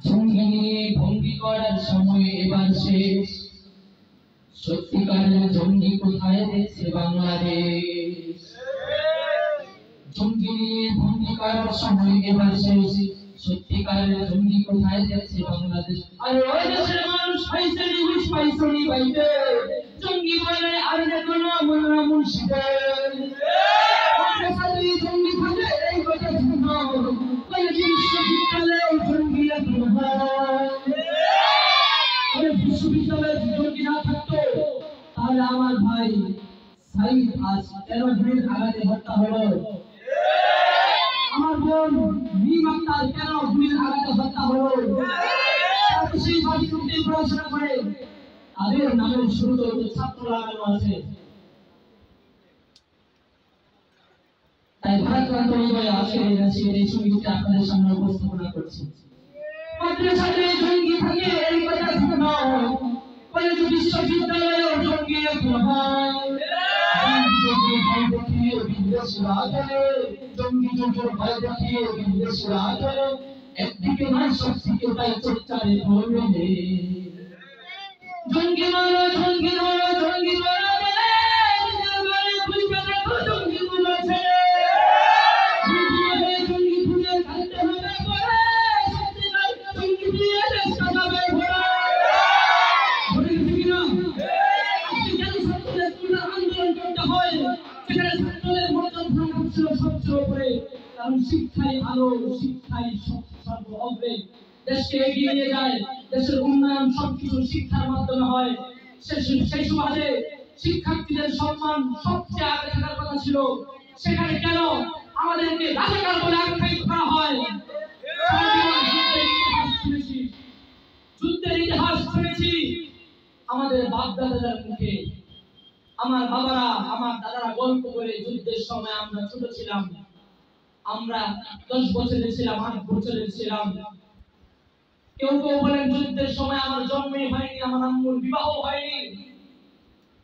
জঙ্গি নিয়ে ভঙ্গি করার সময় এবার শেষ। সত্যিকারের জঙ্গি কোথায় দেখছে বাংলাদেশ? জঙ্গি নিয়ে ভঙ্গি করার সময় এবার শেষ। সত্যিকারের জঙ্গি কোথায় দেখছে বাংলাদেশ? আর ওই দেশের মানুষ পাইছে নি হুশ পাইছে নি বাইতে, জঙ্গি বলে আর দেখো না মোল্লা মুর্শিদের। জঙ্গি থাকে এই কথা শুনো, কলেজ বিশ্ববিদ্যালয়ে জঙ্গি বিশ্ববিদ্যালয়ে জঙ্গি না থাকতো তাহলে আমার ভাই সাইদ আজ 13 দিনের আঘাতে হত্যা হলো। আমার বোন মিম আক্তার কেন গুলির আঘাতে হত্যা হলো? সেই ভাষণে পড়াশোনা করে তাদের নামের শুরুতে ছাত্র লাগানো আছে। তাই ভারতরত্ন হৃদয়ে আসলে এই সঙ্গীতটা আপনাদের সামনে উপস্থাপনা করছি। মাদ্রাসাতে জঙ্গি থাকে এই কথা শুনো, কলেজ বিশ্ববিদ্যালয়ে জঙ্গি একদিকে নয় সবদিকে তাই চর্চারে পড়বে। জঙ্গি মারো জঙ্গি মারো জঙ্গি মারো শিক্ষাই আলো, শিক্ষাই সর্বগ্রে দেশকে এগিয়ে নিয়ে যায়। দেশের উন্নয়ন সবকিছু শিক্ষার মাধ্যমে হয়। সেই সমাজে শিক্ষার্থীদের সম্মান সবচেয়ে আগে থাকার কথা ছিল, সেখানে কেন আমাদেরকে রাজাকার বলে আখ্যায়িত করা হয়? যুদ্ধের ইতিহাস শুনেছি আমাদের বাপ দাদাদের মুখে। আমার বাবারা আমার দাদারা গল্প করে যুদ্ধের সময় আমরা ছোট ছিলাম, আমরা 10 বছরের ছিলাম, 8 বছরের ছিলাম। কেউ কেউ বলেন যুদ্ধের সময় আমার জন্মই হয়নি, আমার আম্মুর বিবাহ হয়নি।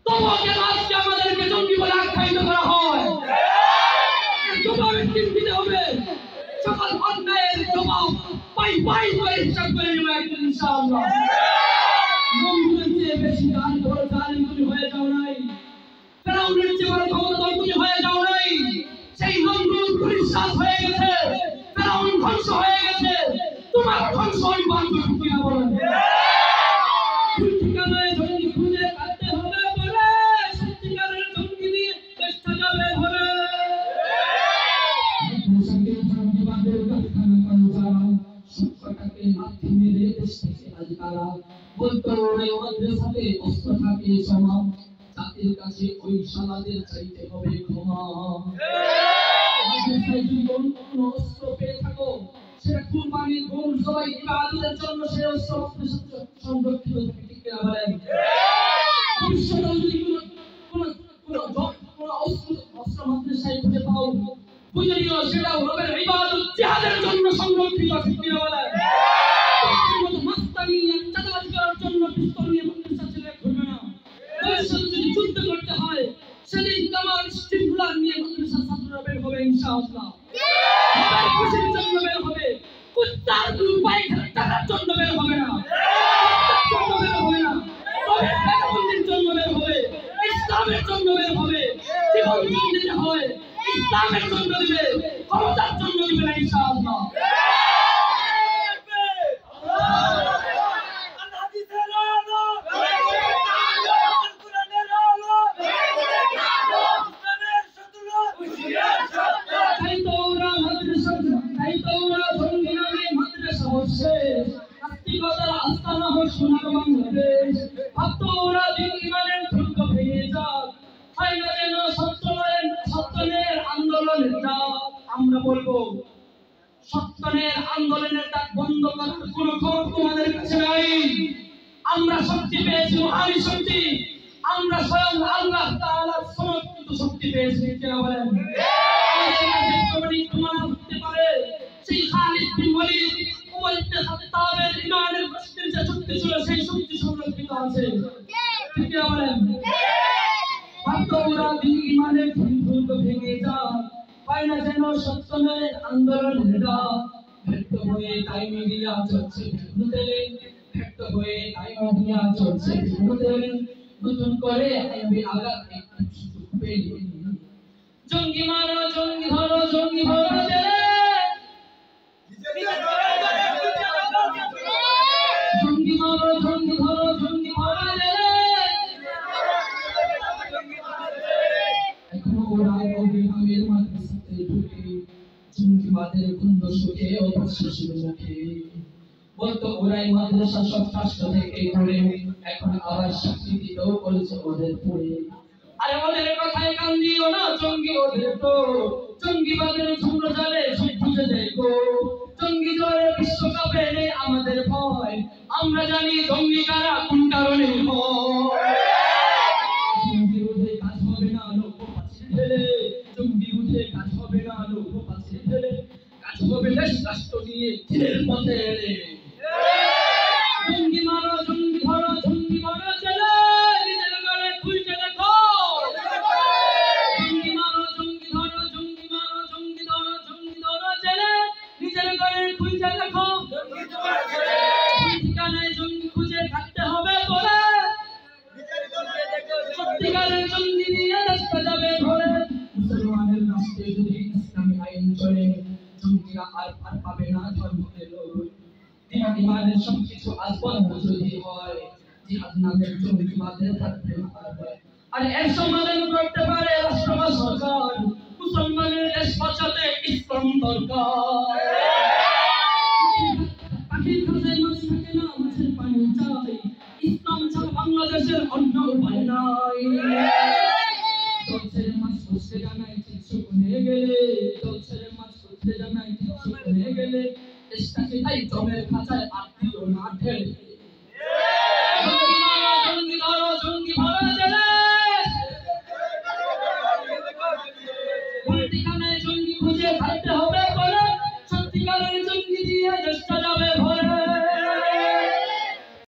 তবুও কেন আজকে আমাদেরকে জঙ্গি বলে আখ্যায়িত করা হয়? জবাবের দিতে হবে। সকল অন্যায়ের জবাব পাই করে হিসাব করে নেব একদিন ইনশাআল্লাহ। নমরুদের চেয়ে বেশি বড় জালিম তুমি হয়ে যাও নাই, ফেরাউনের চেয়ে বড় ক্ষমতাধর তুমি হয়ে যাও নাই। সেই নমরুদ ধূলিসাৎ হয়ে গেছে, ফেরাউন ধ্বংস হয়ে গেছে, তোমার ধ্বংস হইবার কি না বলেন? ঠিকানায় জঙ্গি খুঁজে কাটতে হবে বলে সত্যিকারের জঙ্গি দিয়ে চেষ্টা যাবে ধরে। জঙ্গিবাদের কারখানা করে যারা সত্যটাকে লাথি মেরে দেশ থেকে আজ তারা বলতো ওই মাদ্রাসাতে অস্ত্র থাকে সমাজ, জাতির কাছে ওই শালাদের চাইতে হবে ক্ষমা। মাদ্রাসায় যদি কোনো অস্ত্র পেয়ে থাকো সেটা কুরবানির গরু জবাই ইবাদতের জন্য সেই অস্ত্র সংরক্ষিত থাকে, ঠিক কিনা বলেন? ভবিষ্যতে যদি কোনো অস্ত্র মাদ্রাসায় খুঁজে পাও বুঝে নিও সেটাও রবের ইবাদত জিহাদের জন্য সংরক্ষিত, ঠিক কিনা বলেন? মাস্তানি চাঁদাবাজি করার জন্য পিস্তল নিয়ে মাদ্রাসা ছেলে ঘুরবে না। ভবিষ্যতে যদি যুদ্ধ করতে হয় সেদিন কামান স্টিফলার নিয়ে মাদ্রাসা ছাত্ররা বের হবে ইনশাআল্লাহ। সবার খুশির জন্য বের হবে, কুত্তার দুপাই টাকার জন্য বের হবে না, জন্য বের হবে না, রবের পেটবন্দির জন্য বের হবে, ইসলামের জন্য বের হবে। জীবন যদি দিতে হয় ইসলামের জন্য দিবে, ক্ষমতার জন্য দিবে না ইনশাআল্লাহ। আমরা বলবো সত্যের আন্দোলনের ডাক বন্ধ করার কোনো ক্ষমতা তোমাদের কাছে নাই। আমরা শক্তি পেয়েছি, মহান শক্তি, আমরা স্বয়ং আল্লাহ তাআলার সমর্পিত শক্তি পেয়েছি, কেন বলেন? আমাদের কাছে প্রমাণ হতে পারে সেই খালিদ বিন ওয়ালিদ উমর ইবনে খাত্তাবের ইমানের শক্তির যে শক্তি ছিল সেই শক্তি সংরক্ষিত আছে, ঠিক কিনা বলেন? ভাগ্যরা দিন ইমানের দুর্গ ভেঙে যায়, পায় না যেন সত্যের আন্দোলনের ডাক, ব্যর্থ হয়ে তাই মিডিয়া চলছে তেলে, ব্যর্থ হয়ে তাই মিডিয়া চলছে তেলে, নতুন করে আইবি আগাতে সুযোগ পেলে। জঙ্গি মারো জঙ্গি ধরো জঙ্গি ধরো তেলে, জঙ্গি মারো জঙ্গি ধরো জঙ্গি ধরো তেলে। এখনো ওরা অভিনয়ের মাঝে ঢুকে জঙ্গিবাদের কুণ্ড সুখে অপশিশুর মুখে বলতো ওরাই মাদ্রাসা সব রাষ্ট্র থেকে করে, এখন আবার সাক্ষী দিতেও বলছে ওদের পড়ে। আরে ওদের কথায় কান দিও না, জঙ্গি ওদের তো জঙ্গিবাদের ঝুমরো জালে বুঝে দেখো। জঙ্গি জয়ে বিশ্বকাপে নেই আমাদের ভয়, আমরা জানি জঙ্গি কারা কোন কারণে হয়। জঙ্গি উঠে কাজ হবে না লোক পাচ্ছে ঠেলে, জঙ্গি উঠে কাজ হবে না লোক পাচ্ছে ঠেলে, কাজ হবে দেশ রাষ্ট্র নিয়ে দিনের পথে এলে। জঙ্গি মারো জঙ্গি ধরো জঙ্গি মারো চলে, নিজের ঘরে খুঁজে দেখো। জঙ্গি মারো জঙ্গি ধরো জঙ্গি মারো জঙ্গি ধরো জঙ্গি ধরো চলে, নিজের ঘরে খুঁজে দেখো। ঠিকানায় জঙ্গি খুঁজে থাকতে হবে বলে, সত্যিকারের জঙ্গি নিয়ে রাস্তা যাবে ঘরে। মুসলমানের রাষ্ট্রে যদি ইসলামী আইন চলে, জঙ্গিরা আর পাবে না ধর্ম এলো। ইমানের সবকিছু আজ বন্ধ যদি হয়, জিহাদ নামের জঙ্গিবাদের থাকবে না। আর এর সমাধান করতে পারে রাষ্ট্র বা সরকার, মুসলমানের দেশ বাঁচাতে ইসলাম দরকার। পাখির খাঁচায় মাছ থাকে না, মাছের পানি চাই, ইসলাম ছাড়া বাংলাদেশের অন্য উপায় নাই। চলছে মাছ ধরতে জানাই কিছু নিয়ে গেলে, চলছে মাছ ধরতে জানাই কিছু নিয়ে গেলে, দেশটাকে তাই জমের খাঁচায় আত্মীয় না ঠেলে। জঙ্গি মারো জঙ্গি ধরো জঙ্গি ধরো চলে, ঠিকানায় জঙ্গি খুঁজে থাকতে হবে